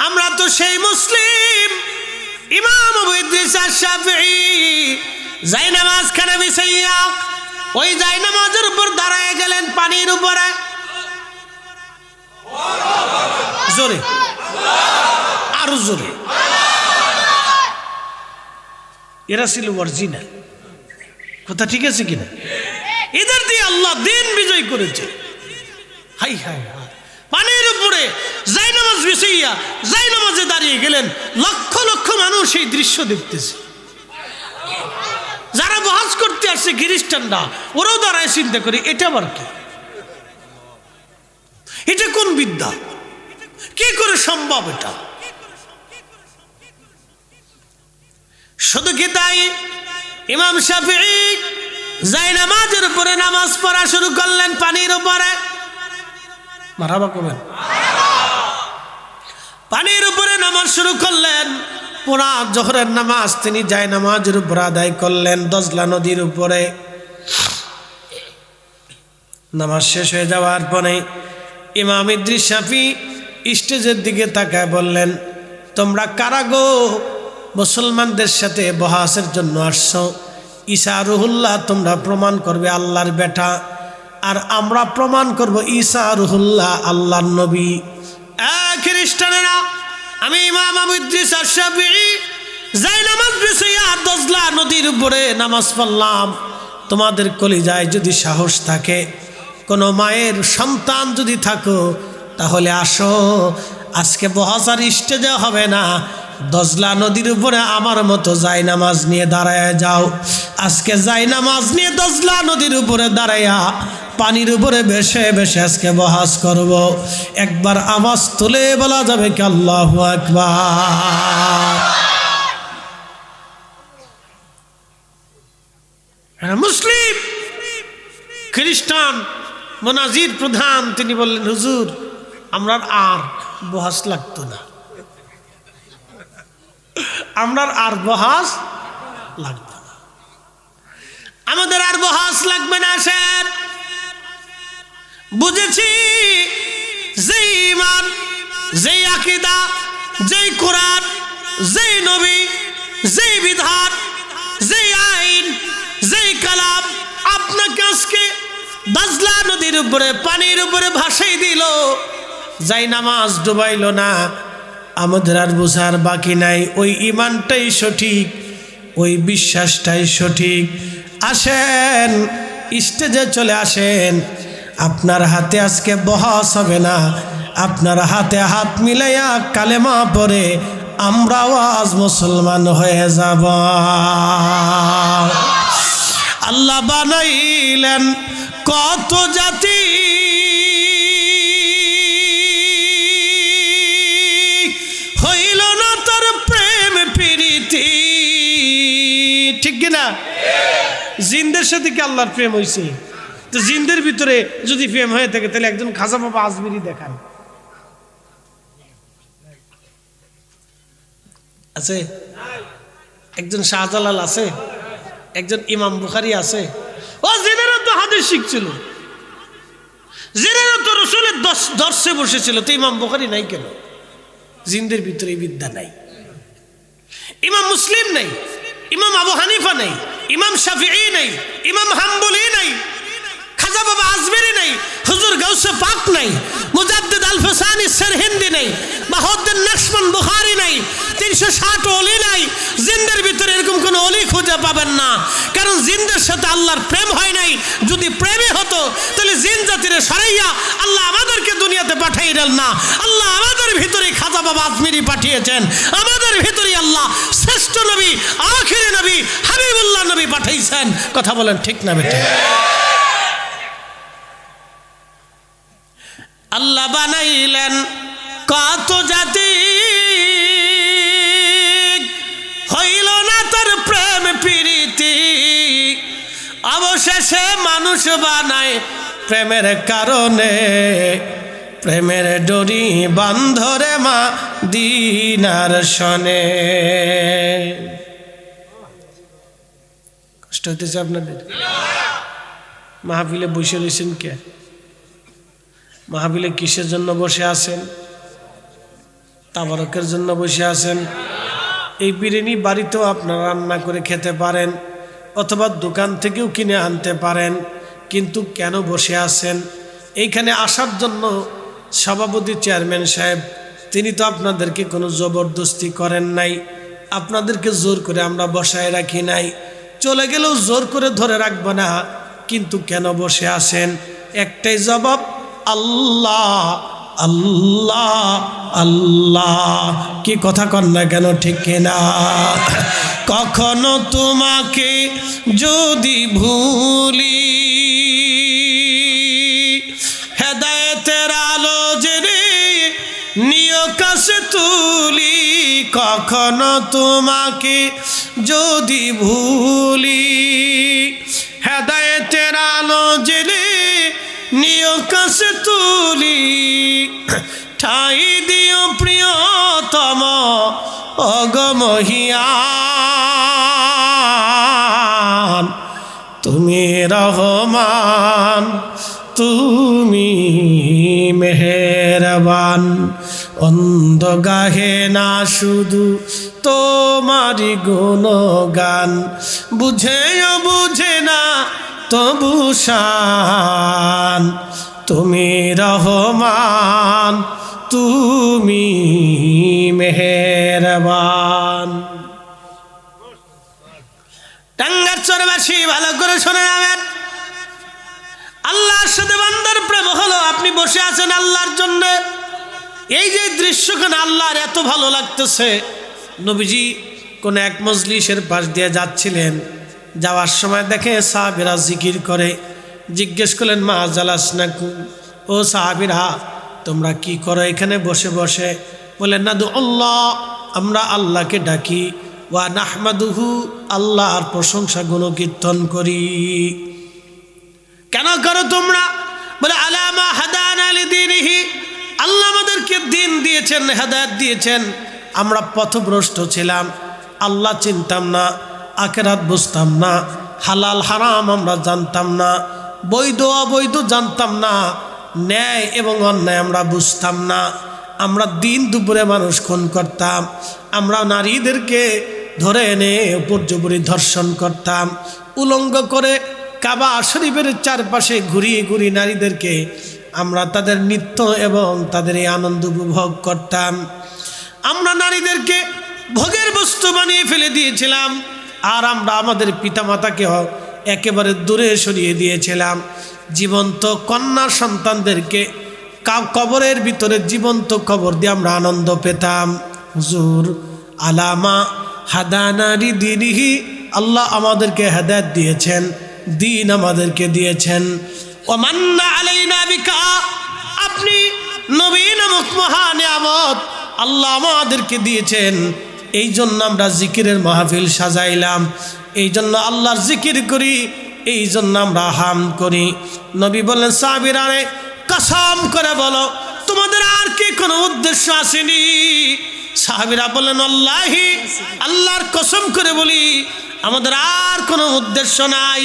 আমরা তো সেই মুসলিম ইমাম আবু ইদ্রিস আশ-শাফিঈ জায়নামাজ খানা বিছাইয়া ওই জায়নামাজের উপর দাঁড়ায় গেলেন পানির উপরে। জোরে আরো জোরে। এরা ছিল অরিজিনাল কথা, ঠিক আছে কিনা? এদের দিয়ে আল্লাহ দিন বিজয় করেছে। হাই হাই হাই, পানির উপরে জায়নামাজ বিছাইয়া জায়নামাজে দাঁড়িয়ে গেলেন। লক্ষ লক্ষ মানুষ এই দৃশ্য দেখতেছে। যারা বহাজ করতে আসছে খ্রিস্টানরা, ওরাও দাঁড়ায় চিন্তা করে এটা আবার কি, এটা কোন বিদ্যা, কি করে সম্ভব এটা? শুধু কি তাই, ইমাম শাফিঈ জায়নামাজের উপরে নামাজ পড়া শুরু করলেন পানির উপরে। মারহাবা করবেন। পানির উপরে নামাজ শুরু করলেন। পুরা জোহরের নামাজ তিনি জায়নামাজের উপর আদায় করলেন দজলা নদীর উপরে। নামাজ শেষ হয়ে যাওয়ার পরে ইমাম ইদ্রিস শাফিঈ স্টেজের দিকে তাকায় বললেন, তোমরা কারা গো মুসলমানদের সাথে বহাসের জন্য আসছো? ঈসা রুহুল্লাহ তোমরা প্রমাণ করবে আল্লাহর বেটা, আর আমরা প্রমাণ করব ঈসা রুহুল্লাহ আল্লাহর নবী। খ্রিস্টানেরা, আমি ইমাম আবু ইদ্রিস আশ-শাফিঈ জায়নামাজ বিছাইয়া দজলা নদীর উপরে নামাজ পড়লাম। তোমাদের কলিজায় যদি সাহস থাকে, কোনো মায়ের সন্তান যদি থাকো, তাহলে আসো, আজকে বহাসার স্টেজে হবে না, দজলা নদীর উপরে আমার মতো জায়নামাজ নিয়ে দাঁড়ায় যাও। আজকে জায়নামাজ নিয়ে দজলা নদীর উপরে দাঁড়াইয়া পানির উপরে ভেসে ভেসে আজকে বহাস করব। একবার আওয়াজ তুলে বলা যাবে কি আল্লাহু আকবার? মুসলিম খ্রিস্টান মোনাজির প্রধান তিনি বললেন, হুজুর আমরা আর বহাস লাগতো না, আমরা আর বহাস লাগতো না, আমাদের আর বহাস লাগবে না। স্যার বুঝেছি, যেই ঈমান, যেই আকীদা, যেই কোরআন, যেই নবী, যেই বিধান, যেই আইন, যেই কালাম আপনাকে আজকে দজলা নদীর উপরে পানির উপরে ভাসাই দিল, জায়নামাজ ডুবাইল না, আমাদের আর বোঝার বাকি নাই। ওই ঈমানটাই সঠিক, ওই বিশ্বাসটাই সঠিক। আসেন স্টেজে চলে আসেন, আপনার হাতে আজকে বহাস হবে না, আপনার হাতে হাত মিলাইয়া কালেমা পড়ে আমরাও আজ মুসলমান হয়ে যাব। আল্লাহ বানাইলেন কত জাতি, হইল না তার প্রেম প্রীতি, ঠিক কিনা? জিনদের সাথে কি আল্লাহর প্রেম হয়েছে? তো জিনদের ভিতরে যদি প্রেম হয়ে থাকে, তাহলে একজন খাজা বাবা আজমিরি দেখান আছে, একজন শাহজালাল আছে, একজন ইমাম বুখারী আছে। ও জিনেরও তো হাদিস শিখছিল, জিনেরও তো রাসূলের দর্শে বসেছিল, তো ইমাম বুখারী নাই কেন? জিনদের ভিতরে বিদ্যা নাই। ইমাম মুসলিম নাই, ইমাম আবু হানিফা নাই, ইমাম শাফিঈ নাই, ইমাম হাম্বলি নাই, খাজা বাবা আজমেরি নাই, হুজুর গাউসে পাক নাই, মুজাদ্দিদ আল ফসানি সেরহিন্দি নাই, বাহাউদ্দিন নকশবন্দ বুখারী নাই, 360 ওলি নাই। জিনদের ভিতরে এরকম কোনো ওলি খুঁজে পাবেন না, কারণ জিনদের সাথে আল্লাহর প্রেম হয় নাই। যদি প্রেমে হতো তাহলে জিন জাতিরে সরাইয়া আল্লাহ আমাদেরকে দুনিয়াতে পাঠাইলেন না। আল্লাহ আমাদের ভিতরে খাজা বাবা আজমিরি পাঠিয়েছেন, আমাদের ভিতরে আল্লাহ শ্রেষ্ঠ নবী, আখিরি নবী, হাবিবুল্লাহ নবী পাঠাইছেন। কথা বলেন ঠিক না বেটা? আল্লাহ বানাইলেন কত জাতি, হইল না তার প্রেম প্রীতি, অবশেষে মানুষ বানায় প্রেমের কারণে, প্রেমের ডোরি বান্ধরে মা দিনার শনে। কষ্ট হইতেছে আপনাদের? মাহফিলে বসে রয়েছেন কে? মাহফিলে কিসের জন্য বসে আছেন? তাবারকের জন্য বসে আছেন। এই বিরিয়ানি বাড়িতেও আপনারা রান্না করে খেতে পারেন অথবা দোকান থেকেও কিনে আনতে পারেন, কিন্তু কেন বসে আছেন? এইখানে আসার জন্য সভাপতি চেয়ারম্যান সাহেব তিনি তো আপনাদেরকে কোনো জবরদস্তি করেন নাই, আপনাদেরকে জোর করে আমরা বসায় রাখি নাই, চলে গেলেও জোর করে ধরে রাখবো না, কিন্তু কেন বসে আছেন? একটাই জবাব, আল্লাহ আল্লাহ আল্লাহ। কি কথা কন না কেন, ঠিক কিনা? কখনো তোমাকে যদি ভুলি, হেদায়েতের আলো জেনে নিয় কাছে তুলি। কখনো তোমাকে যদি ভুলি, হেদায়েতের আলো জেনে নিয় কাছে তুলি। ঠাই দিও প্রিয়তম অগমহিয়ান, তুমি রহমান তুমি মেহেরবান। অন্ধ গাহে না শুধু তোমারি গুণগান, বুঝেও বুঝে না তবু শান, তুমি রহমান তুমি মেহেরবান। টাঙ্গার চরবাসী ভালো করে শুনে যাবেন, আল্লাহর সাথে বান্দার প্রেম হলো আপনি বসে আছেন আল্লাহর জন্য। এই যে দৃশ্যখানে আল্লাহর এত ভালো লাগতেছে, নবীজি কোন এক মজলিসের পাশ দিয়ে যাচ্ছিলেন, যাওয়ার সময় দেখে সাহাবীরা জিকির করে, জিজ্ঞেস করলেন মা জালাসনাকুম, ও সাহাবীরা তোমরা কি করো এখানে বসে বসে? বলেন নাদু আল্লাহ, আমরা আল্লাহকে ডাকি, ওয়া নাহমাদুহু, আল্লাহর প্রশংসা গুণকীর্তন করি। কেন করো তোমরা? বলে আলামা হাদানা লিদীনিহি, আল্লাহ আমাদেরকে দিন দিয়েছেন, হেদায়েত দিয়েছেন। আমরা পথভ্রষ্ট ছিলাম, আল্লাহ চিনতাম না, আখিরাত বুঝতাম না, হালাল হারাম আমরা জানতাম না, বৈধ অবৈধ জানতাম না, ন্যায় এবং অন্যায় আমরা বুঝতাম না। আমরা দিন দুপুরে মানুষ খুন করতাম, আমরা নারীদেরকে ধরে এনে উপর্যুপরি ধর্ষণ করতাম, উলঙ্গ করে কাবা শরীফের চারপাশে ঘুরিয়ে ঘুরিয়ে নারীদেরকে আমরা তাদের নৃত্য এবং তাদের এই আনন্দ উপভোগ করতাম। আমরা নারীদেরকে ভোগের বস্তু বানিয়ে ফেলে দিয়েছিলাম, আর আমরা আমাদের পিতামাতাকেও একেবারে দূরে সরিয়ে দিয়েছিলাম। জীবন্ত কন্যা সন্তানদেরকে কবরের ভিতরে জীবন্ত কবর দিয়ে আমরা আনন্দ পেতাম। হুজুর আলামা হাদানা লিদীনিহি, আল্লাহ আমাদেরকে হেদায়েত দিয়েছেন, দিন আমাদেরকে দিয়েছেন। ওয়ামান্না আলাইনা বিকা, আপনি নবী নামক মহা নিয়ামত আল্লাহ আমাদেরকে দিয়েছেন। এই জন্য আমরা জিকিরের মাহফিল সাজাইলাম, এই জন্য আল্লাহর জিকির করি, এই জন্য আমরা হাম করি। নবী বললেন সাহাবীরা রে কসম করে বলো তোমাদের আর কি কোনো উদ্দেশ্য আসেনি? সাহাবীরা বললেন আল্লাহি, আল্লাহর কসম করে বলি আমাদের আর কোনো উদ্দেশ্য নাই।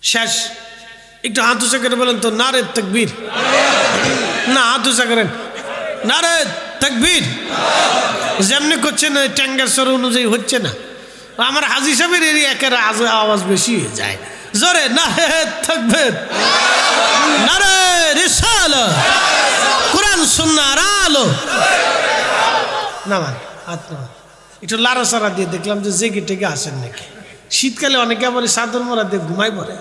শেষ। একটু হাত উঁচা করে বলেন তো নারে তাকবীর। না হাত উঁচা করেন, নারে তাকবীর। যেমনি করছেন ট্যাঙ্গার স্বর অনুযায়ী হচ্ছে না। আমার হাজী সাহেবের এর একের আওয়াজ বেশি হয়ে যায়। জোরে নারে তাকবীর, নারে রিসালাত, কোরআন সুন্নাহর আলো। নামান হাত নামান, একটু লাড়াচাড়া দিয়ে দেখলাম যে জেগে টেগে আসেন নাকি। শীতকালে অনেকে আবার চাদর মোড়া দিয়ে ঘুমাই পড়ে,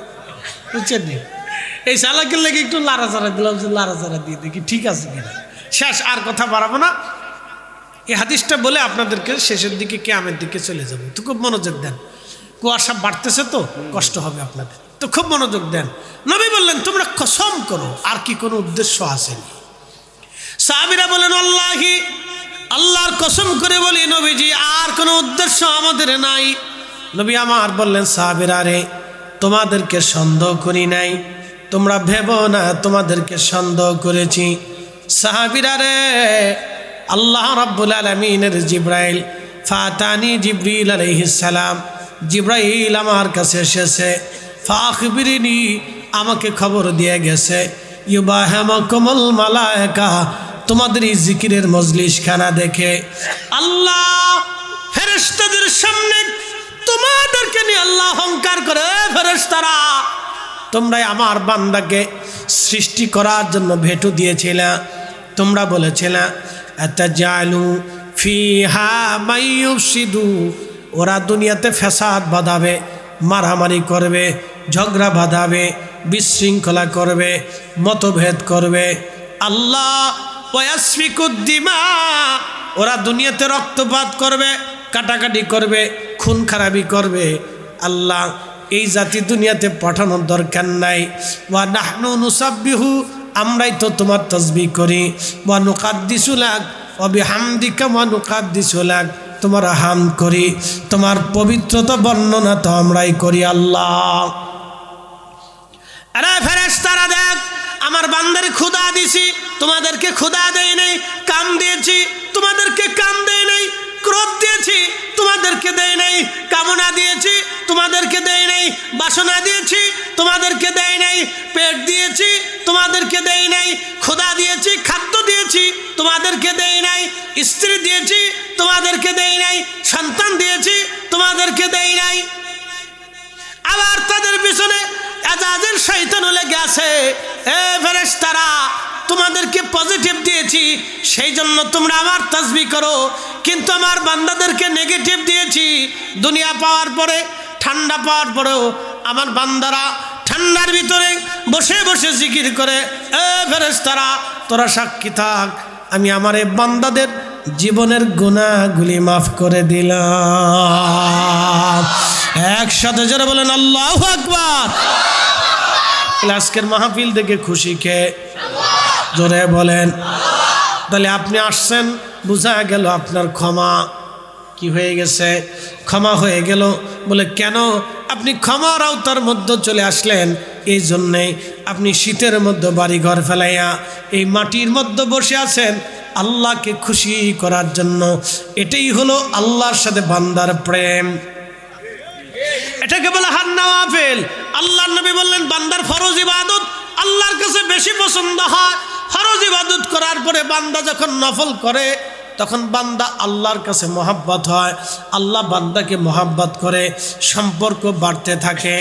বুঝছেন নি? এই চালাকের লেগে একটু লাড়াচাড়া দিলাম যে লাড়াচাড়া দিয়ে দেখি ঠিক আছে কিনা। শেষ, আর কথা বাড়াবো না। এই হাদিসটা বলে আপনাদেরকে শেষের দিকে কিয়ামের দিকে চলে যাবো, তো খুব মনোযোগ দেন। কুয়াশা বাড়তেছে তো কষ্ট হবে আপনাদের, তো খুব মনোযোগ দেন। নবী বললেন তোমরা কসম করো, আর কি কোনো উদ্দেশ্য আসেনি? সাহাবীরা বলেন আল্লাহি, আল্লাহর কসম করে বলি নবীজি আর কোনো উদ্দেশ্য আমাদের নাই। নবী আমার বললেন সাহাবীরা রে তোমাদেরকে সন্দেহ করি নাই, তোমরা ভেবো না তোমাদেরকে সন্দেহ করেছি। সাহাবীরা রে আল্লাহ রাব্বুল আলামিনের জিব্রাইল ফাতানি জিবরিল আলাইহিস সালাম, জিব্রাইল আমার কাছে এসেছে। ফাখবিরিনি, আমাকে খবর দিয়ে গেছে ইউবাহিমুকুমুল মালায়েকা, তোমাদের এই জিকিরের মজলিস খানা দেখে আল্লাহ ফেরেশতাদের সামনে তোমাদেরকে নিয়ে আল্লাহ অহংকার করে, ফেরেশতারা তোমরা আমার বান্দাকে সৃষ্টি করার জন্য ভেটু দিয়েছিলে, তোমরা বলেছিলে আতাজালু ফিহা মাইয়ুফসিদু, ওরা দুনিয়াতে ফ্যাসাদ বাঁধাবে, মারামারি করবে, ঝগড়া বাঁধাবে, বিশৃঙ্খলা করবে, মতভেদ করবে। আল্লাহ ওয়াসফিকুদ্দিমা, ওরা দুনিয়াতে রক্তপাত করবে, কাটাকাটি করবে, খুন খারাপি করবে। আল্লাহ এই জাতি দুনিয়াতে পাঠানোর দরকার নাই। ওয়া নাহনু নুসাব্বিহু, আমরাই তো তোমার তাসবিহ করি। ওয়া নুকাদ্দিসু লাক ওয়া বিহামদিকা ওয়া নুকাদ্দিসু লাক, তোমার হামদ করি, তোমার পবিত্রতা বর্ণনা তো আমরাই করি। আল্লাহ আরে ফেরেশতারা দেখ, আমার বান্দারে ক্ষুধা দিছি, তোমাদেরকে ক্ষুধা দেই নাই। কাম দিয়েছি, তোমাদেরকে কাম দেই নাই। ক্রোধ দিয়েছি, তোমাদেরকে দেই নাই। কামনা দিয়েছি, তোমাদেরকে দেই নাই। বাসনা দিয়েছি, তোমাদেরকে দেই নাই। পেট দিয়েছি, তোমাদেরকে দেই নাই। ক্ষুধা দিয়েছি, খাদ্য দিয়েছি, তোমাদেরকে দেই নাই। স্ত্রী দিয়েছি, তোমাদেরকে দেই নাই। সন্তান দিয়েছি, তোমাদেরকে দেই নাই। আবার তাদের পিছনে আজাজের শয়তান লেগে আছে। এ ফেরেশতারা, তোমাদেরকে পজিটিভ দিয়েছি, সেই জন্য তোমরা আমার তাসবিহ করো, কিন্তু আমার বান্দাদেরকে নেগেটিভ দিয়েছি। দুনিয়া পাওয়ার পরে, ঠান্ডা পাওয়ার পরেও আমার বান্দারা ঠান্ডার ভিতরে বসে বসে জিকির করে। এ ফেরেশতারা, তোরা সাক্ষী থাক, আমি আমার এই বান্দাদের জীবনের গুনাহগুলি মাফ করে দিলাম। একসাথে জোরে বলেন আল্লাহু আকবার। আজকের মাহফিল দেখে খুশি কে? জোরে বলেন। তাহলে আপনি আসছেন, বোঝা গেল আপনার ক্ষমা কি হয়ে গেছে, ক্ষমা হয়ে গেল। বলে কেন? আপনি ক্ষমার আওতার মধ্যে চলে আসলেন, এই জন্যে আপনি শীতের মধ্যে বাড়ি ঘর ফেলাইয়া এই মাটির মধ্যে বসে আছেন আল্লাহকে খুশি করার জন্য। এটাই হলো আল্লাহর সাথে বান্দার প্রেম। এটাকে বলে হান নওয়াফিল। আল্লাহর নবী বললেন, বান্দার ফরজ ইবাদত আল্লাহর কাছে বেশি পছন্দ হয়। ফরজ ইবাদত করার পরে বান্দা যখন নফল করে, তখন বান্দা আল্লাহর কাছে মহাব্বত হয়, আল্লাহ বান্দাকে মহাব্বত করে, সম্পর্ক বাড়তে থাকে।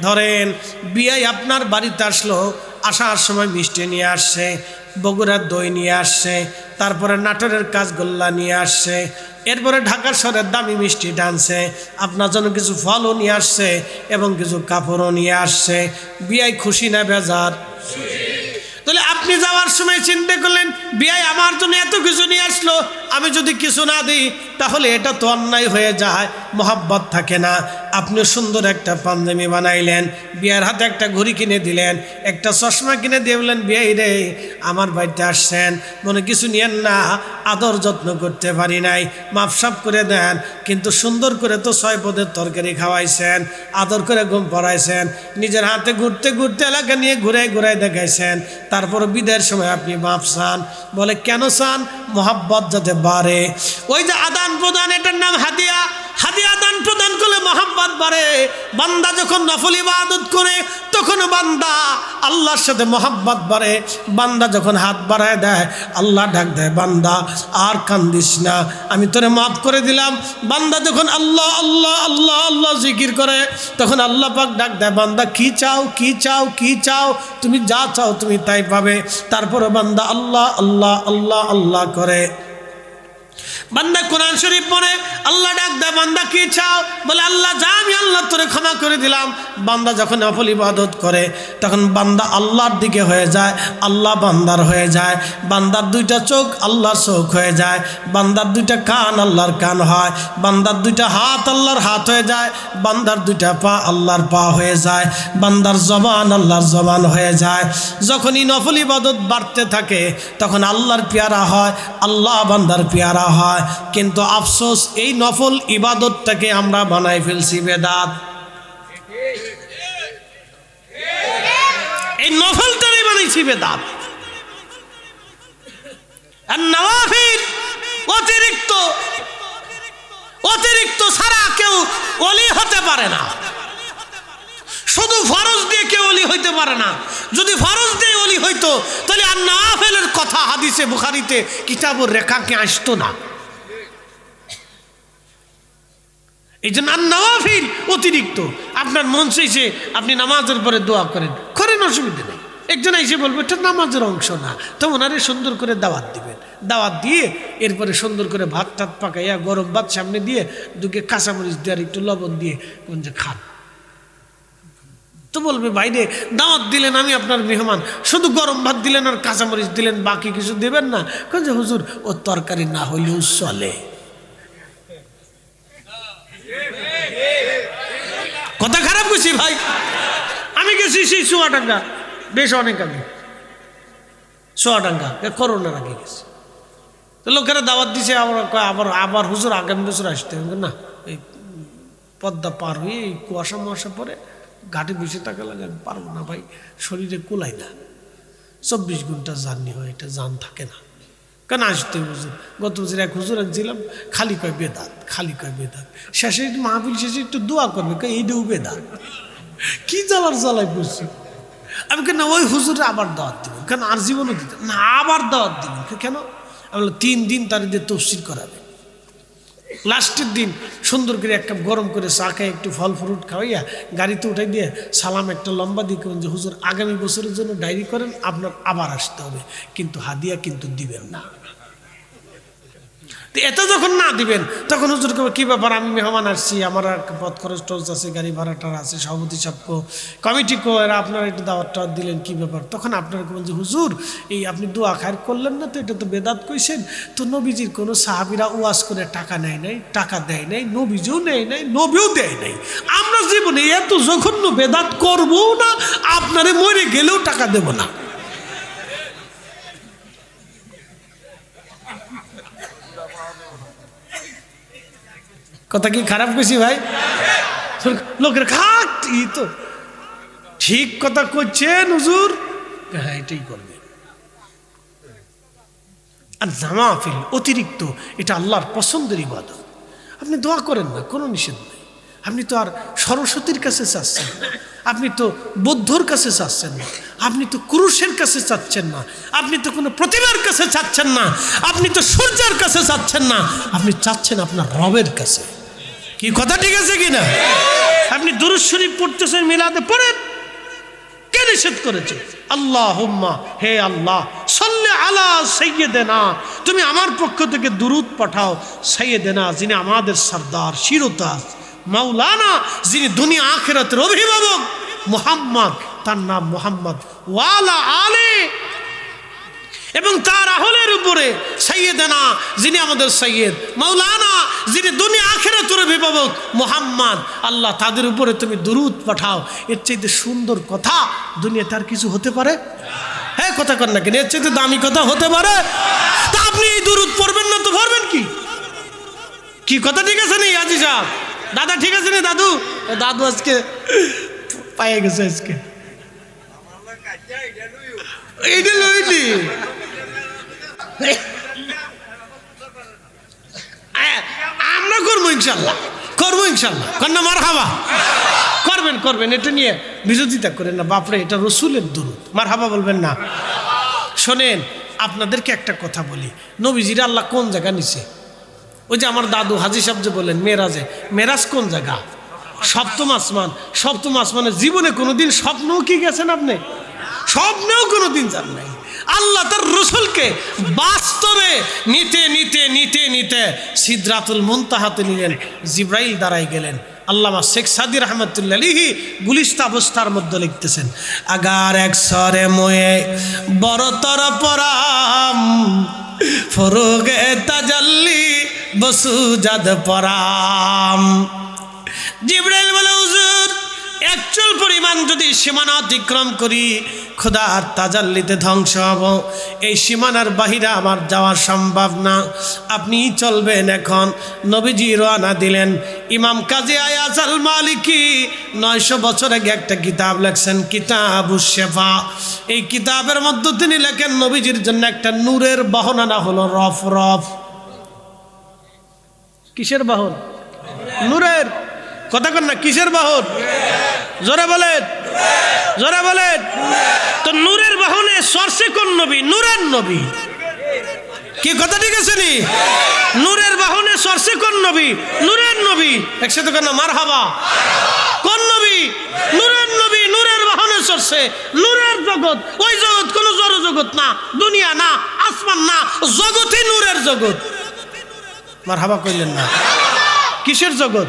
ধরেন বিয়াই আপনার বাড়িতে আসলো, আসার সময় মিষ্টি নিয়ে আসছে, বগুড়ার দই নিয়ে আসছে, তারপরে নাটোরের কাঁচগোল্লা নিয়ে আসছে, এরপরে ঢাকা শহরের দামি মিষ্টি টানছে, আপনার জন্য কিছু ফলও নিয়ে আসছে এবং কিছু কাপড়ও নিয়ে আসছে। বিয়াই খুশি না বেজার? তাহলে আপনি যাওয়ার সময় চিন্তা করলেন, বিয়াই আমার জন্য এত কিছু নিয়ে আসলো, আমি যদি কিছু না দিই তাহলে এটা তো অন্যায় হয়ে যায়, মহাব্বত থাকে না। আপনি সুন্দর একটা পাঞ্জাবি বানাইলেন, বিয়ার হাতে একটা ঘড়ি কিনে দিলেন, একটা চশমা কিনে দিয়ে বললেন, বিয়াই রে আমার বাড়িতে আসছেন, মনে কিছু নিয়েন না, আদর যত্ন করতে পারি নাই, মাপসাপ করে দেন, কিন্তু সুন্দর করে তো 6 পদের তরকারি খাওয়াইছেন, আদর করে ঘুম পড়াইছেন, নিজের হাতে ঘুরতে ঘুরতে এলাকা নিয়ে ঘুরে ঘুরে দেখাইছেন, তারপর বিদায়ের সময় আপনি মাপ চান। বলে কেন চান? মহাব্বত যাতে বাড়ে। ওই যে আদান প্রদান, এটার নাম হাদিয়া। হাদিয়া দান প্রদান করলে মহাব্বত বাড়ে। বান্দা যখন নফল ইবাদত করে তখন বান্দা আল্লাহর সাথে মহাব্বত বাড়ে। বান্দা যখন হাত বাড়ায় দেয়, আল্লাহ ডাক দেয়, বান্দা আর কান্দিস না, আমি তোরে মাফ করে দিলাম। বান্দা যখন আল্লাহ আল্লাহ আল্লাহ আল্লাহ জিকির করে, তখন আল্লাহ পাক ডাক দেয়, বান্দা কি চাও, কি চাও, কি চাও, তুমি যা চাও তুমি তাই পাবে। তারপরে বান্দা আল্লাহ আল্লাহ আল্লাহ আল্লাহ করে। বান্দা কোরআন শরীফ পড়ে, আল্লাহ ডাক দেয়, বান্দা কি চাও? বলে আল্লাহ যা, আমি আল্লাহ তোরে ক্ষমা করে দিলাম। বান্দা যখন নফল ইবাদত করে, তখন বান্দা আল্লাহর দিকে হয়ে যায়, আল্লাহ বান্দার হয়ে যায়। বান্দার 2টা চোখ আল্লাহর চোখ হয়ে যায়, বান্দার 2টা কান আল্লাহর কান হয়, বান্দার 2টা হাত আল্লাহর হাত হয়ে যায়, বান্দার 2টা পা আল্লাহর পা হয়ে যায়, বান্দার জবান আল্লাহর জবান হয়ে যায়। যখনই নফল ইবাদত বাড়তে থাকে, তখন আল্লাহর পেয়ারা হয়, আল্লাহ বান্দার পেয়ারা হয়। কিন্তু আফসোস, এই নফল ইবাদতটাকে আমরা বানাই ফেলছি বেদাত। এই নফলটাই বানাইছি বেদাত। আর নওয়াফিল অতিরিক্ত, অতিরিক্ত ছাড়া কেউ ওলি হতে পারে না। শুধু ফরজ দিয়ে কেউ ওলি হইতে পারে না। যদি ফরজ দিয়ে ওলি হইতো তাহলে আর নাফিলের কথা হাদিসে বুখারীতে কিতাবুর রেখাকে আসতো না। এই জন্য আর নওয়াফিল অতিরিক্ত আপনার মন চাইছে আপনি নামাজের পরে দোয়া করেন, অসুবিধা নেই। একজন এসে বলবে এটা নামাজের অংশ না, তো ওনারে সুন্দর করে দাওয়াত দিবেন, দাওয়াত দিয়ে এরপরে সুন্দর করে ভাত টাত পাকাইয়া গরম ভাত সামনে দিয়ে দুকে কাঁচামরিচ দিয়ে আর একটু লবণ দিয়ে যে খান। তো বলবে বাইরে দাওয়াত দিলেন, আমি আপনার মেহমান, শুধু গরম ভাত দিলেন আর কাঁচামরিচ দিলেন, বাকি কিছু দেবেন না? যে হুজুর ও তরকারি না হইলেও চলে। কথা খারাপ করছি ভাই। আমি গেছি সেই চুয়াডাঙ্গা, বেশ অনেক আগে, চুয়াডাঙ্গা করোনার আগে গেছি। তো লোকেরা দাওয়াত দিছে, আবার হুজুর আগামী বছর আসতে হবে না, এই পদ্মা পার হয়ে এই কুয়াশা পরে ঘাটে বেশি টাকা লাগে, আমি পারবো না ভাই, শরীরে কুলাই না, 24 ঘন্টা জার্নি হয়, এটা জান থাকে না, কেন আসতে হুজুর। গত বছর এক হুজুর ছিলাম, খালি কয় বেদাত, খালি কয় বেদাত। শেষে মাহফিল শেষে একটু দোয়া করবে, এইটাও বেদাত। কি জ্বালায় পড়ছি আমি, কেন ওই হুজুরে আবার দাওয়াত দিবেন, কেন আর জীবনও দিতে না, আবার দাওয়াত দিবেন কেন? আমি 3 দিন তার দিয়ে তফসির করাবে। লাস্টের দিন সুন্দর করে এক কাপ গরম করে চা খাই, একটু ফল ফ্রুট খাওয়াইয়া গাড়িতে উঠাই দিয়ে সালাম একটা লম্বা দিয়ে যে হুজুর আগামী বছরের জন্য ডায়েরি করেন, আপনার আবার আসতে হবে, কিন্তু হাদিয়া কিন্তু দিবেন না। এত যখন না দিবেন তখন হুজুর কবে কী ব্যাপার, আমি মেহমান আসছি, আমার পথ খরচ টরচ আছে, গাড়ি ভাড়াটা আছে, সভাপতি সাহেবকো কমিটি কো এরা আপনারা একটু দাওয়াত টাওয়াত দিলেন, কী ব্যাপার? তখন আপনারা বলেন যে হুজুর এই আপনি দোয়া খায়ের করলেন না, তো এটা তো বেদাত কইছেন, তো নবীজির কোনো সাহাবীরা ওয়াজ করে টাকা নেয় নাই, টাকা দেয় নাই, নবীজিও নেয় নাই, নবীও দেয় নাই, আমরা জীবনে এত জঘন্য বেদাত করবো না, আপনারে মরে গেলেও টাকা দেব না। কথা কি খারাপ কইছি ভাই? লোকের খাট ই তো ঠিক কথা করছেন হুজুর, হ্যাঁ এটাই করবে। আর নাওয়াফিল অতিরিক্ত, এটা আল্লাহর পছন্দের ইবাদত। আপনি দোয়া করেন না, কোনো নিষেধ নেই। আপনি তো আর সরস্বতীর কাছে চাচ্ছেন না, আপনি তো বৌদ্ধর কাছে চাচ্ছেন না, আপনি তো কুরুশের কাছে চাচ্ছেন না, আপনি তো কোনো প্রতিমার কাছে চাচ্ছেন না, আপনি তো সূর্যের কাছে চাচ্ছেন না, আপনি চাচ্ছেন আপনার রবের কাছে। কি কথা ঠিক আছে কিনা? আপনি দুরূদ শরীফ পড়তেছেন, মিলাদে পড়েন, কে নিষেধ করেছে? আল্লাহুম্মা, হে আল্লাহ, সাল্লি আলা সাইয়্যিদিনা, তুমি আমার পক্ষ থেকে দুরূদ পাঠাও সাইয়্যিদিনা, যিনি আমাদের সরদার, শিরোতাজ, মাওলানা, যিনি দুনিয়া আখিরাতের অভিভাবক, মুহাম্মদ, তার নাম মুহাম্মদ, ওয়ালা আলে, এবং তার আহলের উপরে সাইয়্যিদিনা, যিনি আমাদের সৈয়দ, মাওলানা, যিনি দুনিয়া আখিরাতের অভিভাবক, মুহাম্মদ, আল্লাহ তাদের উপরে তুমি দুরূদ পাঠাও। এর চাইতে সুন্দর কথা দুনিয়াতে আর কিছু হতে পারে? হ্যাঁ কথা কর না কেন? এর চাইতে দামি কথা হতে পারে? তা আপনি এই দুরূদ পড়বেন না তো পড়বেন কি? কি কথা ঠিক আছে নি আজি সাহেব? দাদা ঠিক আছে নি? দাদু দাদু আজকে পায়ে গেছে, আজকে এইটা লইলি আমরা করবো ইনশাল্লাহ, করবো ইনশাল্লাহ, কন্যা মারহাবা করবেন, এটা নিয়ে বিরোধিতা করেন না। বাপরে, এটা রসুলের দুরূদ, মারহাবা বলবেন না? শোনেন, আপনাদেরকে একটা কথা বলি, নবীজির আল্লাহ কোন জায়গা নিছে? ওই যে আমার দাদু হাজী সাহেব যে বলেন মেরাজে, মেরাজ কোন জায়গা? 7ম আসমান। 7ম আসমানে জীবনে কোনোদিন স্বপ্নও কি গেছেন আপনি? স্বপ্নেও কোনোদিন যান নাই। আল্লাহ তার রসুলকে বাস্তবে নিতে নিতে নিতে নিতে সিদরাতুল মুনতাহাতে নিলেন, জিব্রাইল দাঁড়াই গেলেন। আল্লামা শেখ সাদি রহমতুল্লাহ আলাইহি গুলিস্তা অবস্থার মধ্যে লিখতেছেন, আগার এক সরে ময়ে বড়তর পরাম, ফরোগে তাজাল্লি বসুজাদ পরাম। জিব্রাইল বলে, হুজুর এক চুল পরিমাণ যদি সীমানা অতিক্রম করি খোদার তাজাল্লিতে ধ্বংস হব, এই সীমানার বাহিরে আমার যাওয়া সম্ভব না, আপনি চলবেন। এখন নবীজি রওনা দিলেন। ইমাম কাজী আয়াজ আল মালিকি 900 বছর আগে একটা কিতাব লেখছেন, কিতাবুশ শিফা। এই কিতাবের মধ্যে তিনি লেখেন নবীজির জন্য একটা নূরের বাহন আনা হলো, রফ। কিসের বাহন? নূরের। কথা কন না, কিসের বাহন? জোরে বলেন, জোরে বলেন। তো নূরের বাহনে সরষে কোন নবী? নূরের নবী। কি কথা ঠিক আছে নি? নূরের বাহনে সরষে কোন নবী? নূরের নবী। একসাথে কেন মারহাবা। কোন নবী? নূরের নবী। নূরের বাহনে সরষে, নূরের জগৎ। ওই জগৎ কোন জড় জগৎ না, দুনিয়া না, আসমান না, জগৎই নূরের জগৎ। মারহাবা কইলেন না? কিসের জগৎ?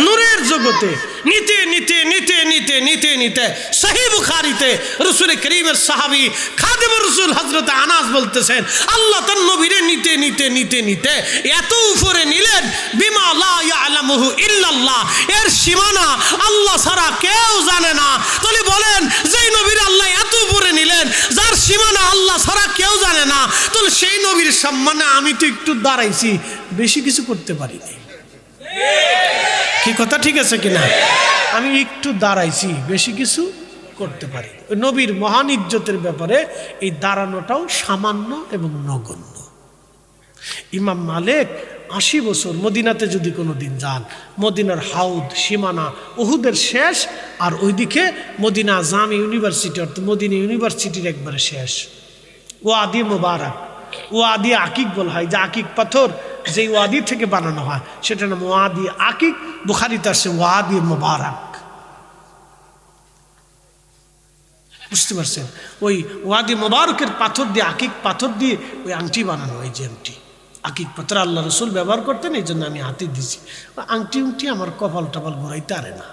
নূরের জগতে। নিতে নিতে নিতে নিতে নিতে নিতে সহিহ বুখারীতে রাসূল করিমের সাহাবী খাদিমুর রাসূল হযরত আনাস বলতেছেন, আল্লাহ তার নবীরে নিতে নিতে নিতে নিতে এত উপরে নিলেন, বিমা লা ইয়ালামুহু ইল্লাল্লাহ, এর সীমানা আল্লাহ ছাড়া কেউ জানে না। তাহলে বলেন, যেই নবীর আল্লাহ এত উপরে নিলেন, যার সীমানা আল্লাহ ছাড়া কেউ জানে না, তাহলে সেই নবীর সম্মানে আমি তো একটু দাঁড়াইছি, বেশি কিছু করতে পারিনি। কি কথা ঠিক আছে কিনা? আমি একটু দাঁড়াইছি, বেশি কিছু করতে পারি। নবীর মহান ইজ্জতের ব্যাপারে এই দাঁড়ানোটাও সামান্য এবং নগণ্য। ইমাম মালিক 80 বছর মদিনাতে যদি কোনো দিন যান, মদিনার হাউদ সীমানা উহুদের শেষ, আর ওইদিকে মদিনা জামি ইউনিভার্সিটি, অর্থাৎ মদিনা ইউনিভার্সিটির একবারে শেষ। ওয়াদি মুবারক, ওয়াদি আকিক বলা হয়, যে আকিক পাথর যেই ওয়াদি থেকে বানানো হয় সেটা নাম ওয়াদি আকিক। বুখারীতে আছে ওয়াদি মুবারক। বুঝতে পারছেন? ওই ওয়াদি মুবারকের পাথর দিয়ে, আকিক পাথর দিয়ে ওই আংটি বানানো হয়। যে আংটি আকিক পাথর আল্লাহ রসুল ব্যবহার করতেন, এই জন্য আমি হাতে দিছি। আংটি উংটি আমার কপাল টপাল ঘুরাইতে পারে না।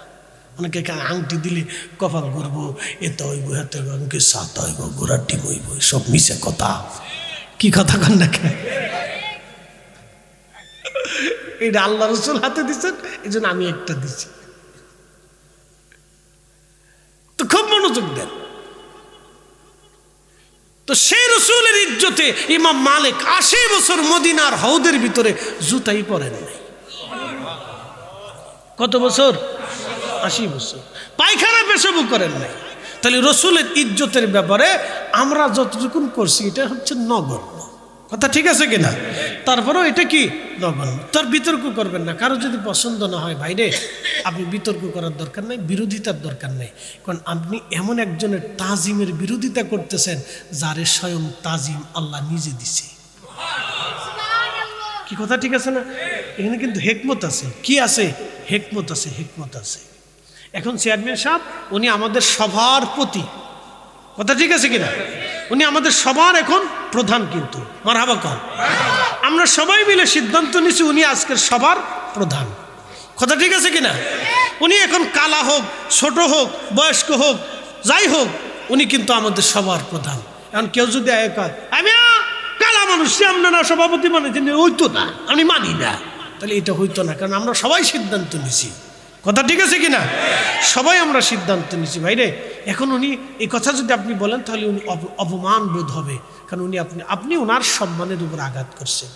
অনেকে আংটি দিলে কপাল ঘুরবো, এতে হইব, এতে অনেকে সাত হইব, ঘোরার টিম হইব, সব মিশে কথা। কি কথা কন না? এটা আল্লাহ রসুল হাতে দিচ্ছেন, এই জন্য আমি একটা দিচ্ছি। তো খুব মনোযোগ দেন। তো সেই রসুলের ইজ্জতে ইমাম মালিক 80 বছর মদিনার হাউদের ভিতরে জুতাই পরেন নাই। কত বছর? 80 বছর। পায়খানা পেশাবও করেন নাই। তাহলে রসুলের ইজ্জতের ব্যাপারে আমরা যতটুকু করছি এটা হচ্ছে নগণ্য। কথা ঠিক আছে কিনা? তারপরেও এটা কি নগণ্য। তার বিতর্ক করবেন না। কারো যদি পছন্দ না হয়, ভাইরে আপনি বিতর্ক করার দরকার নাই, বিরোধিতার দরকার নেই। কারণ আপনি এমন একজনের তাজিমের বিরোধিতা করতেছেন যারে স্বয়ং তাজিম আল্লাহ নিজে দিছে। কি কথা ঠিক আছে না? এখানে কিন্তু হেকমত আছে। কি আছে? হেকমত আছে, হেকমত আছে। এখন চেয়ারম্যান সাহেব উনি আমাদের সবার প্রতি, কথা ঠিক আছে কিনা, উনি আমাদের সবার এখন প্রধান। কিন্তু মারহাবা কন, আমরা সবাই মিলে সিদ্ধান্ত নিছি উনি আজকের সবার প্রধান। কথা ঠিক আছে কিনা? উনি এখন কালা হোক, ছোট হোক, বয়স্ক হোক, যাই হোক, উনি কিন্তু আমাদের সবার প্রধান। এখন কেউ যদি আমি কালা মানুষ, আপনারা সভাপতি মানে হইতো না, আমি মানি না, তাহলে এটা হইতো না। কারণ আমরা সবাই সিদ্ধান্ত নিছি। কথা ঠিক আছে কিনা? সবাই আমরা সিদ্ধান্ত নিছি। ভাইরে এখন উনি এই কথা যদি আপনি বলেন তাহলে উনি অপমান বোধ হবে। কারণ উনি আপনি ওনার সম্মানের উপর আঘাত করছেন।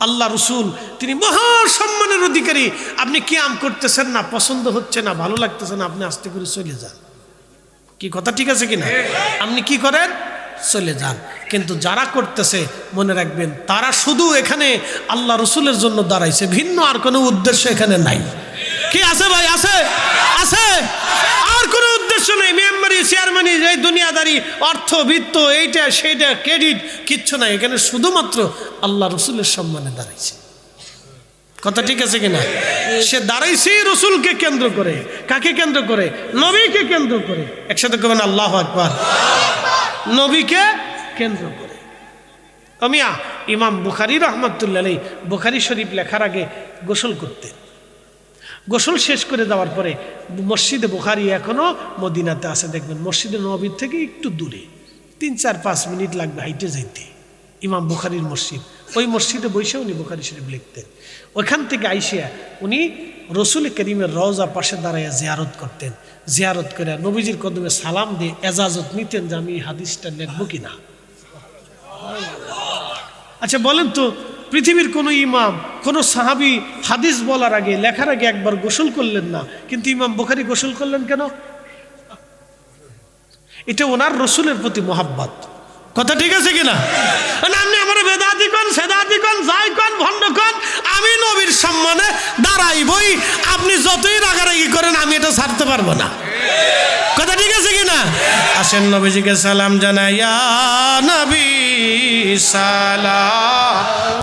আল্লাহ রসুল তিনি মহা সম্মানের অধিকারী। আপনি কিয়াম করতেছেন না, পছন্দ হচ্ছে না, ভালো লাগতেছে না, আপনি আস্তে করে চলে যান। কি কথা ঠিক আছে কিনা? আপনি কি করেন? চলে যান। কিন্তু যারা করতেছে মনে রাখবেন, তারা শুধু এখানে আল্লাহ রসুলের জন্য দাঁড়াইছে, ভিন্ন আর কোনো উদ্দেশ্য এখানে নাই। কি আছে ভাই? আছে, আছে, আর কোনো উদ্দেশ্য নেই। মেম্বারি, চেয়ারম্যানি, এই দুনিয়াদারি, অর্থ, বৃত্ত, এইটা সেইটা, ক্রেডিট, কিচ্ছু নাই। এখানে শুধুমাত্র আল্লাহ রসুলের সম্মানে দাঁড়াইছে। কথা ঠিক আছে কিনা? সে দাঁড়াইছে রসুলকে কেন্দ্র করে। কাকে কেন্দ্র করে? নবীকে কেন্দ্র করে। একসাথে করবেন আল্লাহু আকবার। নবীকে কেন্দ্র করে। মিয়া ইমাম বুখারী রাহমাতুল্লাহ আলাইহি বুখারী শরীফ লেখার আগে গোসল করতেন। গোসল শেষ করে যাওয়ার পরে মসজিদে বুখারী এখনো মদিনাতে আছে, দেখবেন মসজিদে নববীর থেকে একটু দূরে, 3-4-5 মিনিট লাগবে হাইটে যাইতে। ইমাম বুখারীর মসজিদ, ওই মসজিদে বসে উনি বুখারী শরীফ লিখতেন। ওইখান থেকে আইসিয়া উনি রসুল করিমের রওজা পাশে দাঁড়াইয়া জিয়ারত করতেন। জিয়ারত করে নবীজির কদমে সালাম দিয়ে এজাজত নিতেন যে আমি এই হাদিসটা লিখবো কিনা। আচ্ছা বলেন তো, পৃথিবীর কোনো ইমাম, কোনো সাহাবী হাদিস বলার আগে, লেখার আগে একবার গোসল করলেন না, কিন্তু ইমাম বুখারী গোসল করলেন কেন? এটা ওনার রসুলের প্রতি মহাব্বত। কথা ঠিক আছে কিনা? আপনি আমার বেদাতি কোন সেদাতি কোন যাই কোন ভণ্ড কোন, আমি নবীর সম্মানে দাঁড়াইবই। আপনি যতই রাগারাগি করেন আমি এটা ছাড়তে পারবো না। কথা ঠিক আছে কিনা? আসেন নবীজিকে সালাম জানাই, ইয়া নবী সালাম।